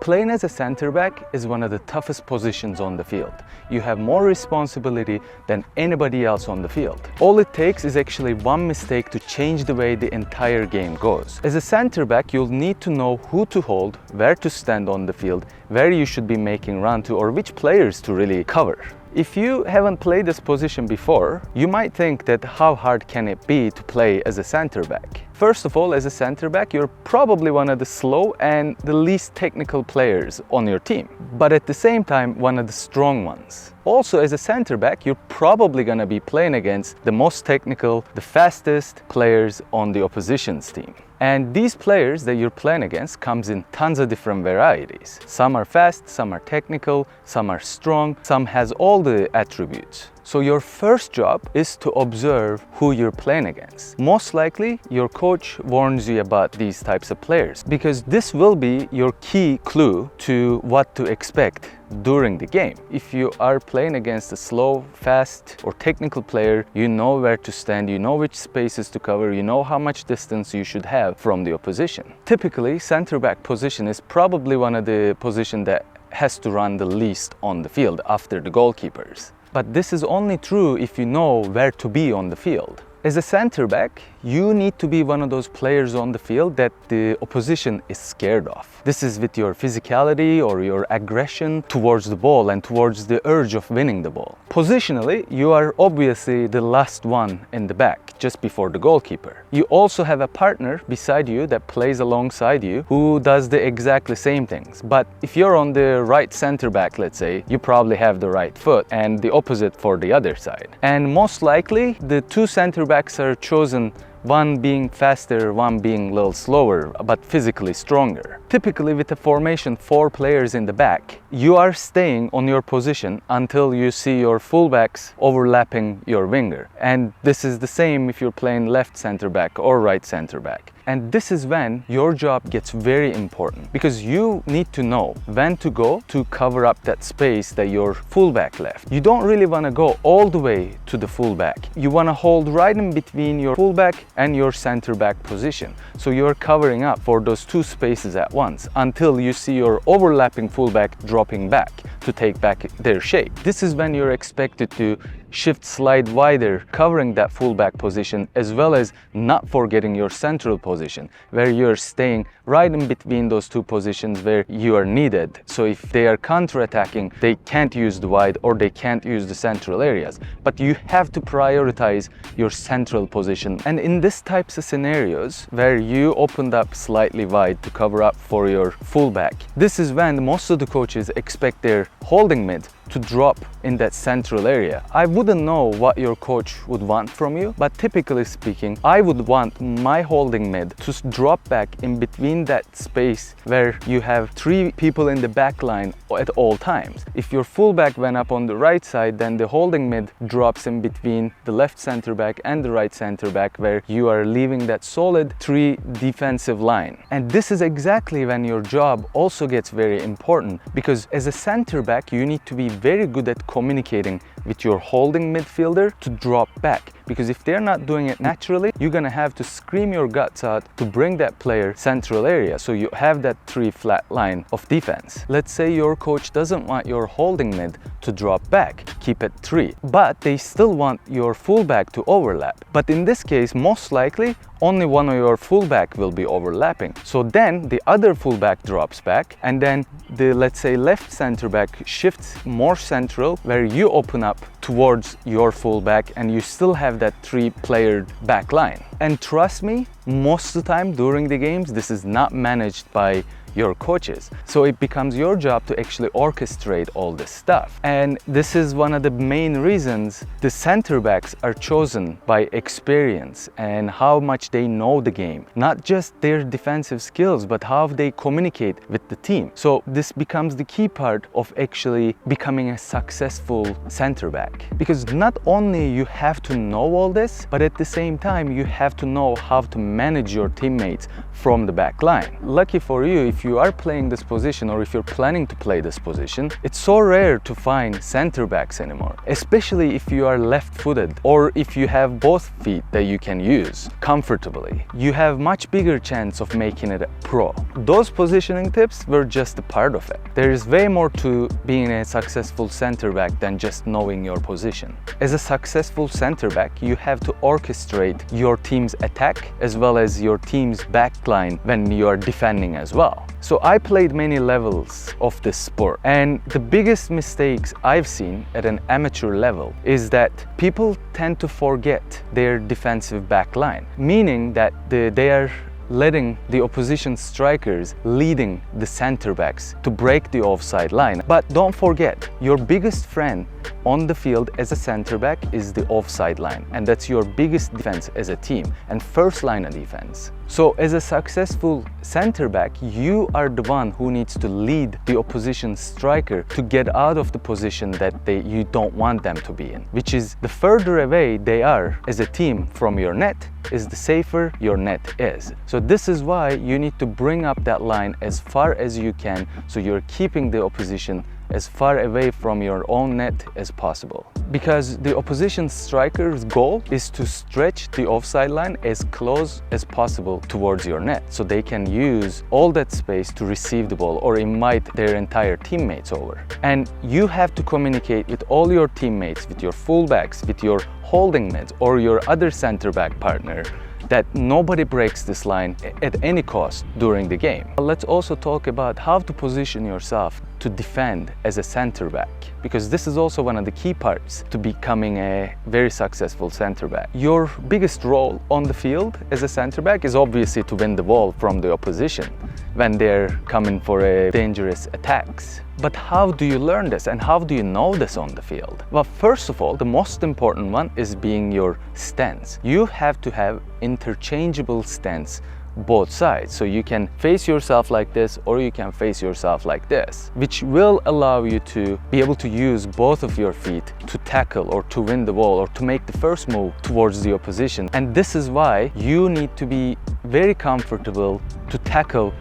Playing as a center back is one of the toughest positions on the field. You have more responsibility than anybody else on the field. All it takes is actually one mistake to change the way the entire game goes. As a center back, you'll need to know who to hold, where to stand on the field, where you should be making run to, or which players to really cover. If you haven't played this position before, you might think that how hard can it be to play as a center back? First of all, as a center back, you're probably one of the slow and the least technical players on your team, but at the same time, one of the strong ones. Also, as a center back, you're probably going to be playing against the most technical, the fastest players on the opposition's team. And these players that you're playing against comes in tons of different varieties. Some are fast, some are technical, some are strong, some has all the attributes. So your first job is to observe who you're playing against. Most likely, your coach warns you about these types of players because this will be your key clue to what to expect during the game. If you are playing against a slow, fast, or technical player, you know where to stand, you know which spaces to cover, you know how much distance you should have from the opposition. Typically, center back position is probably one of the positions that has to run the least on the field after the goalkeepers. But this is only true if you know where to be on the field. As a center back, you need to be one of those players on the field that the opposition is scared of. This is with your physicality or your aggression towards the ball and towards the urge of winning the ball. Positionally, you are obviously the last one in the back, just before the goalkeeper. You also have a partner beside you that plays alongside you who does the exactly same things. But if you're on the right center back, let's say, you probably have the right foot and the opposite for the other side. And most likely, the two center backs are chosen, one being faster, one being a little slower, but physically stronger. Typically, with a formation 4 players in the back, you are staying on your position until you see your fullbacks overlapping your winger. And this is the same if you're playing left center back or right center back. And this is when your job gets very important because you need to know when to go to cover up that space that your fullback left. You don't really want to go all the way to the fullback. You want to hold right in between your fullback and your center back position. So you're covering up for those two spaces at once until you see your overlapping fullback dropping back to take back their shape. This is when you're expected to shift slide wider, covering that fullback position, as well as not forgetting your central position, where you're staying right in between those two positions where you are needed. So if they are counter-attacking, they can't use the wide or they can't use the central areas. But you have to prioritize your central position. And in this types of scenarios, where you opened up slightly wide to cover up for your fullback, this is when most of the coaches expect their holding mid to drop in that central area. I wouldn't know what your coach would want from you, but typically speaking, I would want my holding mid to drop back in between that space where you have 3 people in the back line at all times. If your fullback went up on the right side, then the holding mid drops in between the left center back and the right center back, where you are leaving that solid 3 defensive line. And this is exactly when your job also gets very important, because as a center back, you need to be very good at communicating with your holding midfielder to drop back, because if they're not doing it naturally, you're gonna have to scream your guts out to bring that player central area, so you have that 3 flat line of defense. Let's say your coach doesn't want your holding mid to drop back, keep it 3, but they still want your fullback to overlap. But in this case, most likely only one of your fullback will be overlapping. So then the other fullback drops back, and then the, let's say, left center back shifts more central, where you open up towards your fullback and you still have that 3-player back line. And trust me, most of the time during the games, this is not managed by your coaches. So it becomes your job to actually orchestrate all this stuff. And this is one of the main reasons the center backs are chosen by experience and how much they know the game. Not just their defensive skills, but how they communicate with the team. So this becomes the key part of actually becoming a successful center back. Because not only you have to know all this, but at the same time, you have to know how to manage your teammates from the back line. Lucky for you, if if you are playing this position or if you're planning to play this position, it's so rare to find center backs anymore, especially if you are left-footed or if you have both feet that you can use comfortably. You have much bigger chance of making it a pro. Those positioning tips were just a part of it. There is way more to being a successful center back than just knowing your position. As a successful center back, you have to orchestrate your team's attack as well as your team's backline when you are defending as well. So I played many levels of this sport, and the biggest mistakes I've seen at an amateur level is that people tend to forget their defensive backline, meaning that they are letting the opposition strikers leading the center backs to break the offside line. But don't forget, your biggest friend on the field as a center back is the offside line, and that's your biggest defense as a team and first line of defense. So as a successful center back, you are the one who needs to lead the opposition striker to get out of the position that you don't want them to be in, which is the further away they are as a team from your net is the safer your net is. So this is why you need to bring up that line as far as you can, so you're keeping the opposition as far away from your own net as possible. Because the opposition striker's goal is to stretch the offside line as close as possible towards your net, so they can use all that space to receive the ball or invite their entire teammates over. And you have to communicate with all your teammates, with your fullbacks, with your holding mids or your other center back partner, that nobody breaks this line at any cost during the game. Let's also talk about how to position yourself to defend as a center back, because this is also one of the key parts to becoming a very successful center back. Your biggest role on the field as a center back is obviously to win the ball from the opposition when they're coming for dangerous attacks. But how do you learn this and how do you know this on the field? Well, first of all, the most important one is being your stance. You have to have interchangeable stance both sides. So you can face yourself like this or you can face yourself like this, which will allow you to be able to use both of your feet to tackle or to win the ball or to make the first move towards the opposition. And this is why you need to be very comfortable to tackle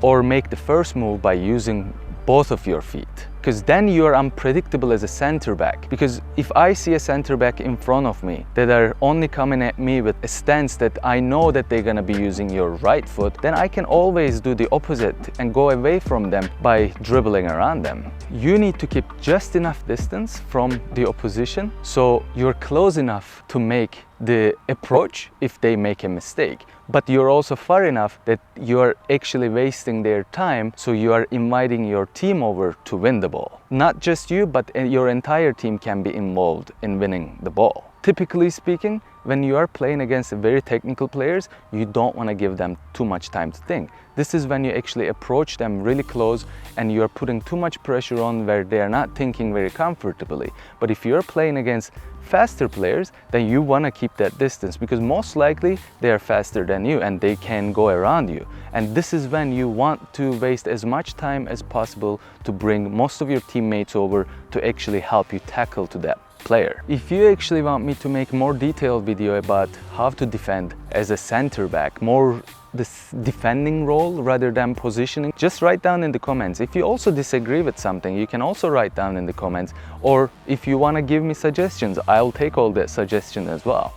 or make the first move by using both of your feet, because then you are unpredictable as a center back. Because if I see a center back in front of me that are only coming at me with a stance that I know that they're gonna be using your right foot, then I can always do the opposite and go away from them by dribbling around them. You need to keep just enough distance from the opposition so you're close enough to make the approach if they make a mistake, but you're also far enough that you're actually wasting their time, so you are inviting your team over to win the ball. Not just you, but your entire team can be involved in winning the ball. Typically speaking, when you are playing against very technical players, you don't want to give them too much time to think. This is when you actually approach them really close and you are putting too much pressure on where they are not thinking very comfortably. But if you're playing against faster players, then you want to keep that distance, because most likely they are faster than you and they can go around you. And this is when you want to waste as much time as possible to bring most of your teammates over to actually help you tackle to that player. If you actually want me to make more detailed video about how to defend as a center back, more this defending role rather than positioning, just write down in the comments. If you also disagree with something, you can also write down in the comments, or if you want to give me suggestions, I'll take all that suggestions as well.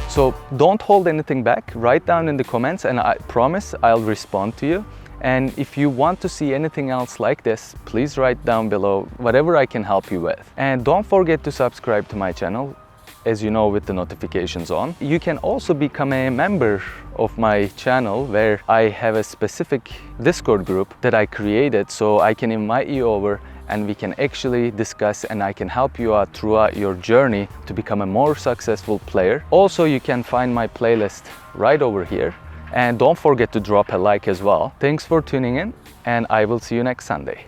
So don't hold anything back, write down in the comments and I promise I'll respond to you. And if you want to see anything else like this, please write down below whatever I can help you with. And don't forget to subscribe to my channel, as you know, with the notifications on. You can also become a member of my channel, where I have a specific Discord group that I created, so I can invite you over and we can actually discuss and I can help you out throughout your journey to become a more successful player. Also, you can find my playlist right over here. And don't forget to drop a like as well. Thanks for tuning in, and I will see you next Sunday.